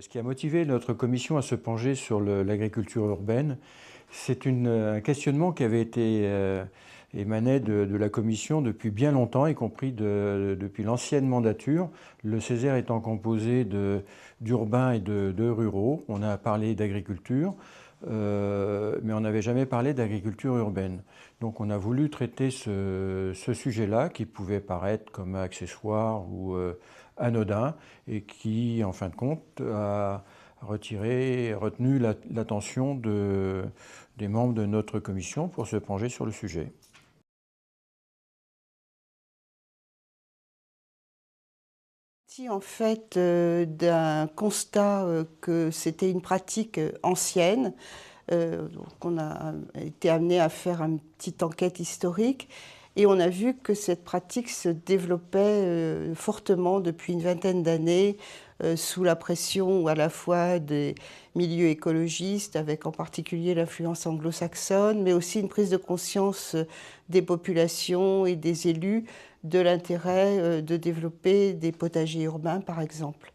Ce qui a motivé notre commission à se pencher sur l'agriculture urbaine, c'est un questionnement qui avait été émané de la commission depuis bien longtemps, y compris depuis l'ancienne mandature, le Césaire étant composé d'urbains et de ruraux. On a parlé d'agriculture, mais on n'avait jamais parlé d'agriculture urbaine. Donc on a voulu traiter ce sujet-là, qui pouvait paraître comme accessoire ou anodin, et qui, en fin de compte, a retenu l'attention des membres de notre commission pour se pencher sur le sujet. En fait, d'un constat que c'était une pratique ancienne, donc on a été amené à faire une petite enquête historique et on a vu que cette pratique se développait fortement depuis une vingtaine d'années sous la pression à la fois des milieux écologistes, avec en particulier l'influence anglo-saxonne, mais aussi une prise de conscience des populations et des élus de l'intérêt de développer des potagers urbains, par exemple.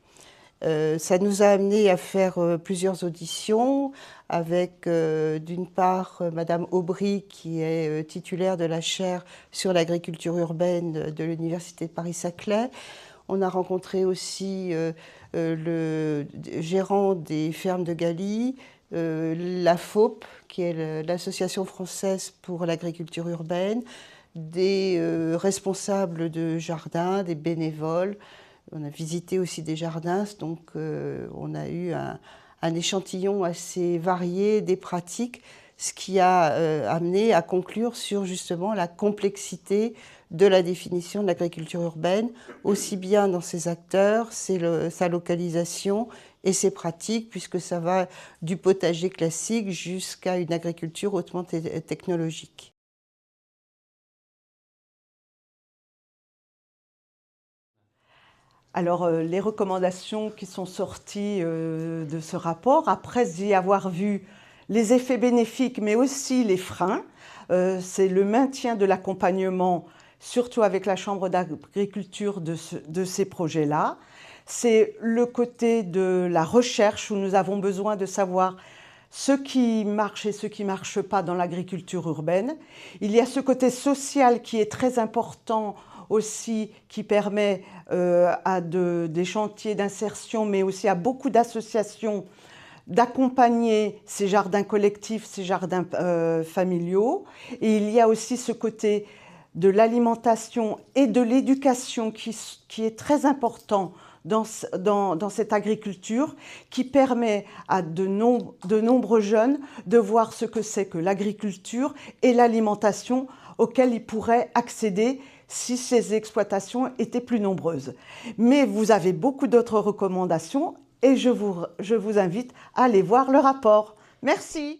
Ça nous a amené à faire plusieurs auditions avec d'une part Madame Aubry, qui est titulaire de la chaire sur l'agriculture urbaine de l'Université de Paris-Saclay. On a rencontré aussi le gérant des fermes de Galie, la FAUP, qui est l'Association française pour l'agriculture urbaine, des responsables de jardins, des bénévoles. On a visité aussi des jardins, donc on a eu un échantillon assez varié des pratiques, ce qui a amené à conclure sur justement la complexité de la définition de l'agriculture urbaine, aussi bien dans ses acteurs, sa localisation et ses pratiques, puisque ça va du potager classique jusqu'à une agriculture hautement technologique. Alors, les recommandations qui sont sorties de ce rapport, après y avoir vu les effets bénéfiques, mais aussi les freins, c'est le maintien de l'accompagnement, surtout avec la Chambre d'agriculture de ces projets-là. C'est le côté de la recherche où nous avons besoin de savoir ce qui marche et ce qui ne marche pas dans l'agriculture urbaine. Il y a ce côté social qui est très important aussi, qui permet à des chantiers d'insertion, mais aussi à beaucoup d'associations d'accompagner ces jardins collectifs, ces jardins familiaux. Et il y a aussi ce côté de l'alimentation et de l'éducation qui est très important dans cette agriculture, qui permet à de nombreux jeunes de voir ce que c'est que l'agriculture et l'alimentation auxquelles ils pourraient accéder si ces exploitations étaient plus nombreuses. Mais vous avez beaucoup d'autres recommandations et je vous invite à aller voir le rapport. Merci.